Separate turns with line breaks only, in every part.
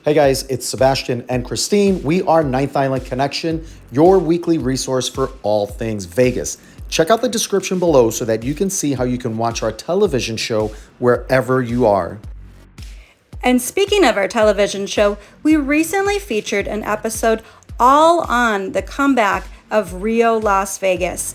Hey guys, it's Sebastian and Christine. We are Ninth Island Connection, your weekly resource for all things Vegas. Check out the description below so that you can see how you can watch our television show wherever you are.
And speaking of our television show, we recently featured an episode all on the comeback of RIO Las Vegas.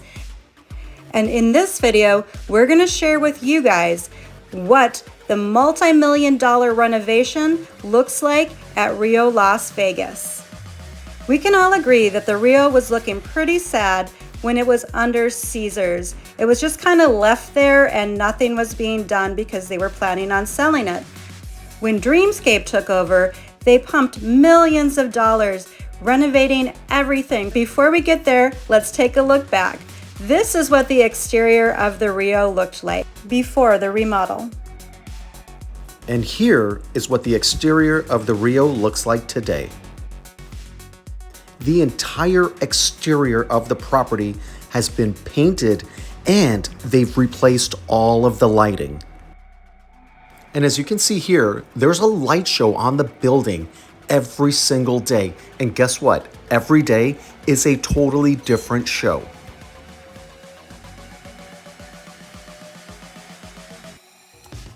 And in this video, we're going to share with you guys what the multi-million-dollar renovation looks like at RIO Las Vegas. We can all agree that the RIO was looking pretty sad when it was under Caesars. It was just kind of left there and nothing was being done because they were planning on selling it. When Dreamscape took over, they pumped millions of dollars renovating everything. Before we get there, let's take a look back. This is what the exterior of the RIO looked like before the remodel.
And here is what the exterior of the RIO looks like today. The entire exterior of the property has been painted and they've replaced all of the lighting. And as you can see here, there's a light show on the building every single day. And guess what? Every day is a totally different show.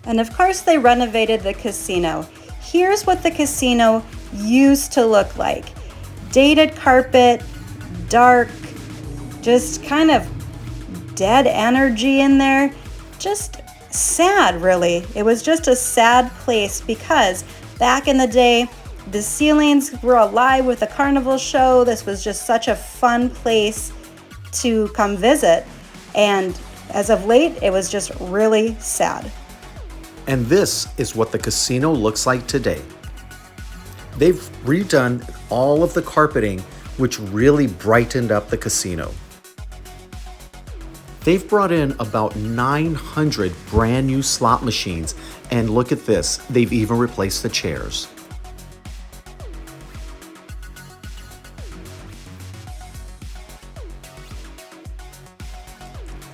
And of course they renovated the casino. Here's what the casino used to look like. Dated carpet, dark, just kind of dead energy in there. Just sad, really. It was just a sad place because back in the day, the ceilings were alive with the carnival show. This was just such a fun place to come visit. And as of late, it was just really sad.
And this is what the casino looks like today. They've redone all of the carpeting, which really brightened up the casino. They've brought in about 900 brand new slot machines, and look at this, they've even replaced the chairs.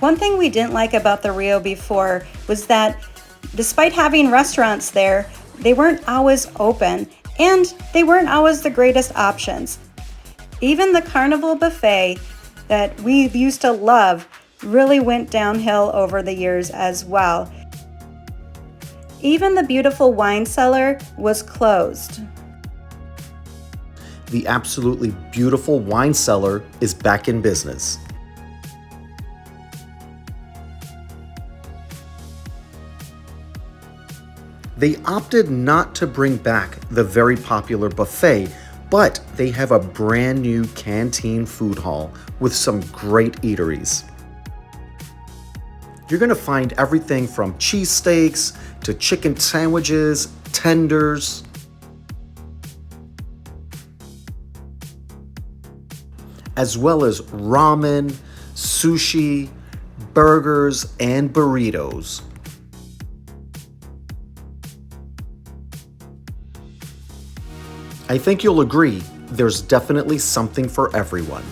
One thing we didn't like about the RIO before was that despite having restaurants there, they weren't always open and they weren't always the greatest options. Even the carnival buffet that we used to love really went downhill over the years as well. Even the beautiful wine cellar was closed.
The absolutely beautiful wine cellar is back in business. They opted not to bring back the very popular buffet, but they have a brand new Canteen food hall with some great eateries. You're gonna find everything from cheesesteaks to chicken sandwiches, tenders, as well as ramen, sushi, burgers, and burritos. I think you'll agree, there's definitely something for everyone.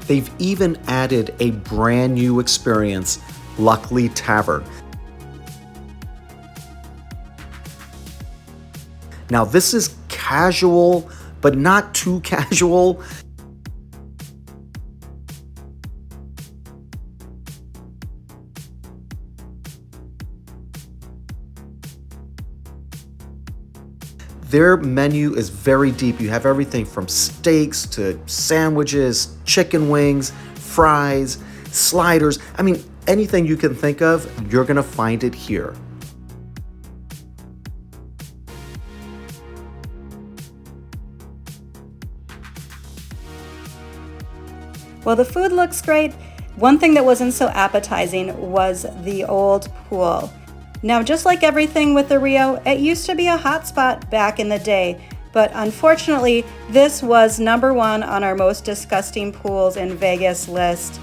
They've even added a brand new experience, luckily Tavern. Now this is casual, but not too casual. Their menu is very deep. You have everything from steaks to sandwiches, chicken wings, fries, sliders. I mean, anything you can think of, you're gonna find it here.
Well, the food looks great. One thing that wasn't so appetizing was the old pool. Now, just like everything with the RIO, it used to be a hot spot back in the day, but unfortunately, this was number one on our most disgusting pools in Vegas list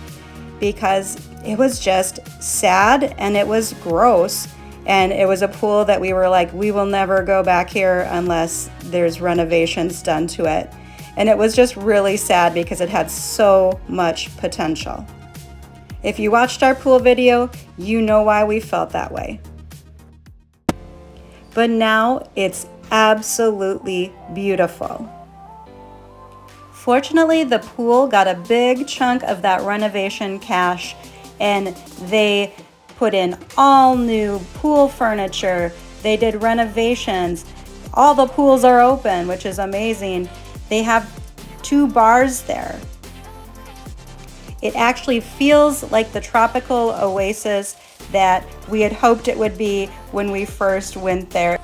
because it was just sad and it was gross, and it was a pool that we were like, we will never go back here unless there's renovations done to it. And it was just really sad because it had so much potential. If you watched our pool video, you know why we felt that way. but now it's absolutely beautiful. Fortunately, the pool got a big chunk of that renovation cash, and they put in all new pool furniture. They did renovations. All the pools are open, which is amazing. They have 2 bars there. It actually feels like the tropical oasis that we had hoped it would be when we first went there.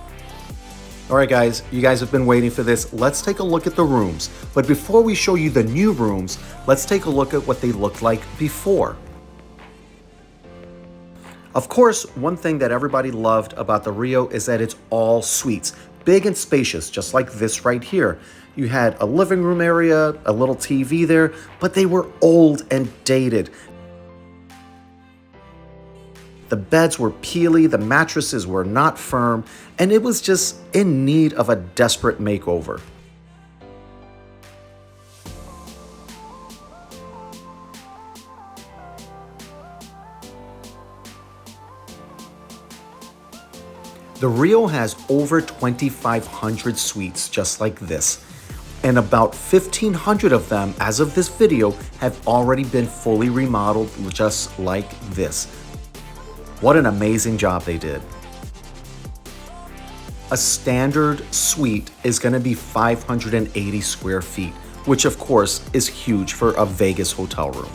All right, guys, you guys have been waiting for this. Let's take a look at the rooms. But before we show you the new rooms, let's take a look at what they looked like before. Of course, one thing that everybody loved about the RIO is that it's all suites, big and spacious, just like this right here. You had a living room area, a little TV there, but they were old and dated. The beds were peely, the mattresses were not firm, and it was just in need of a desperate makeover. The RIO has over 2,500 suites just like this, and about 1,500 of them, as of this video, have already been fully remodeled just like this. What an amazing job they did. A standard suite is going to be 580 square feet, which of course is huge for a Vegas hotel room.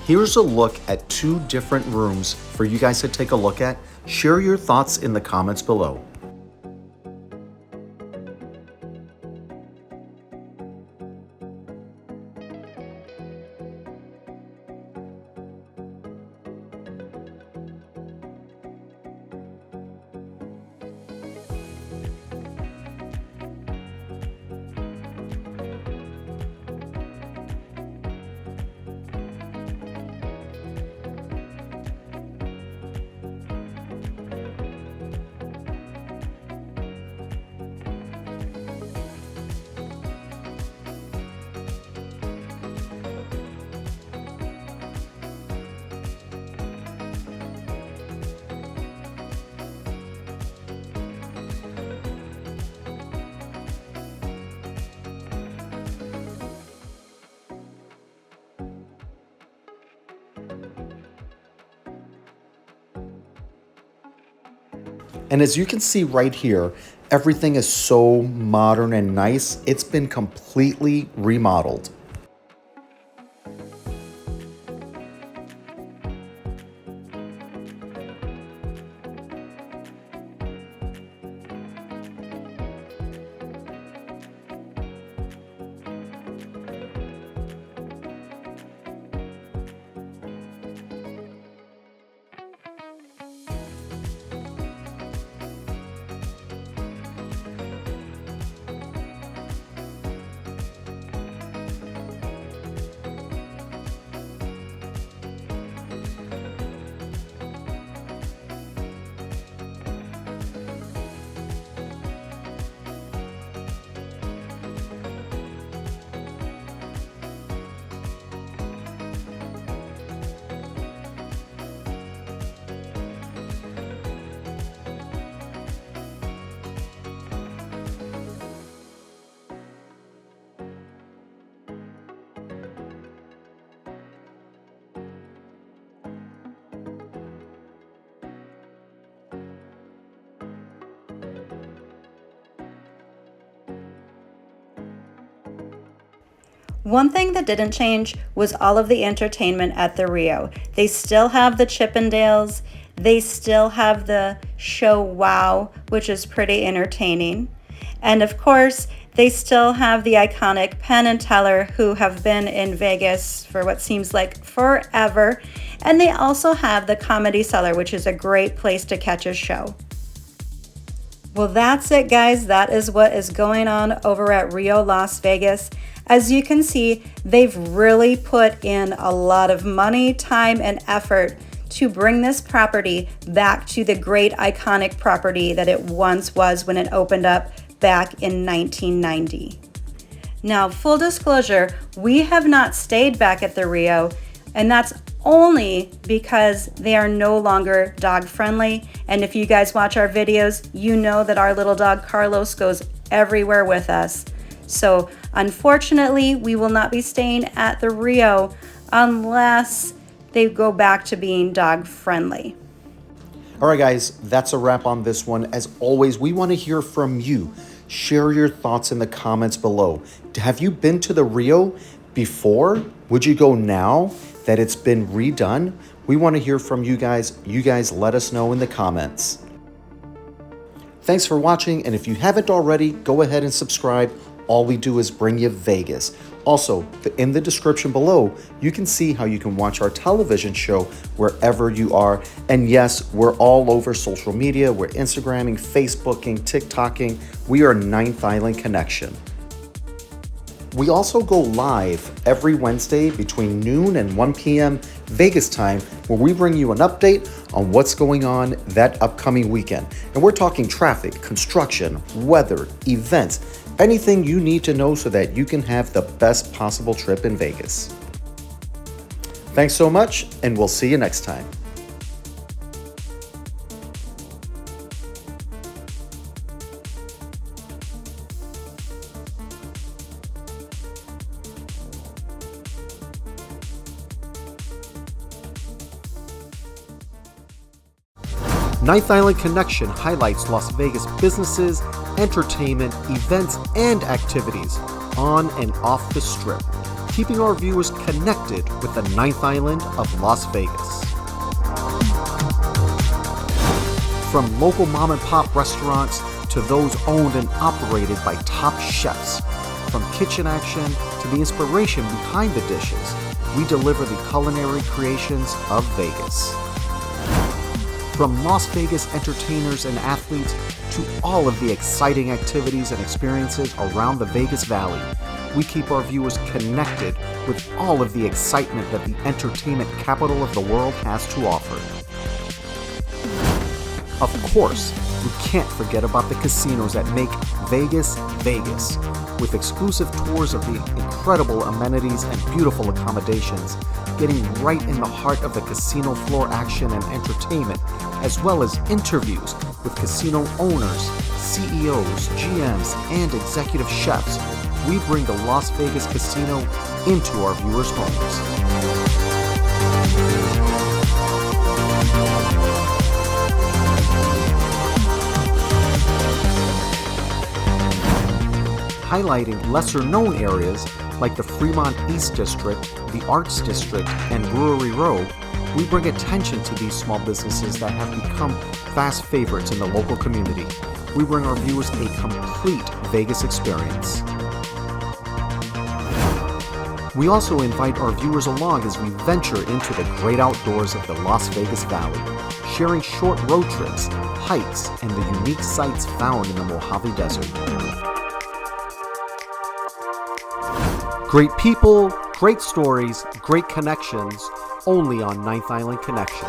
Here's a look at 2 different rooms for you guys to take a look at. Share your thoughts in the comments below. And as you can see right here, everything is so modern and nice. It's been completely remodeled.
One thing that didn't change was all of the entertainment at the RIO. They still have the Chippendales. They still have the show Wow, which is pretty entertaining. And of course, they still have the iconic Penn and Teller, who have been in Vegas for what seems like forever. And they also have the Comedy Cellar, which is a great place to catch a show. Well, that's it, guys. That is what is going on over at RIO Las Vegas. As you can see, they've really put in a lot of money, time, and effort to bring this property back to the great iconic property that it once was when it opened up back in 1990. Now, full disclosure, we have not stayed back at the RIO. And that's only because they are no longer dog friendly. And if you guys watch our videos, you know that our little dog Carlos goes everywhere with us. So unfortunately, we will not be staying at the RIO unless they go back to being dog friendly.
All right, guys, that's a wrap on this one. As always, we want to hear from you. Share your thoughts in the comments below. Have you been to the RIO before? Would you go now that it's been redone? We want to hear from you guys. You guys let us know in the comments. Thanks for watching, and if you haven't already, go ahead and subscribe. All we do is bring you Vegas. Also, in the description below, you can see how you can watch our television show wherever you are. And yes, we're all over social media. We're Instagramming, Facebooking, TikToking. We are Ninth Island Connection. We also go live every Wednesday between noon and 1 p.m. Vegas time, where we bring you an update on what's going on that upcoming weekend. And we're talking traffic, construction, weather, events, anything you need to know so that you can have the best possible trip in Vegas. Thanks so much, and we'll see you next time. Ninth Island Connection highlights Las Vegas businesses, entertainment, events, and activities on and off the Strip, keeping our viewers connected with the Ninth Island of Las Vegas. From local mom and pop restaurants to those owned and operated by top chefs, from kitchen action to the inspiration behind the dishes, we deliver the culinary creations of Vegas. From Las Vegas entertainers and athletes to all of the exciting activities and experiences around the Vegas Valley, we keep our viewers connected with all of the excitement that the entertainment capital of the world has to offer. Of course, we can't forget about the casinos that make Vegas, Vegas, with exclusive tours of the incredible amenities and beautiful accommodations, getting right in the heart of the casino floor action and entertainment, as well as interviews with casino owners, CEOs, GMs, and executive chefs. We bring the Las Vegas Casino into our viewers' homes. Highlighting lesser-known areas like the Fremont East District, the Arts District, and Brewery Row, we bring attention to these small businesses that have become fast favorites in the local community. We bring our viewers a complete Vegas experience. We also invite our viewers along as we venture into the great outdoors of the Las Vegas Valley, sharing short road trips, hikes, and the unique sights found in the Mojave Desert. Great people, great stories, great connections, only on Ninth Island Connection.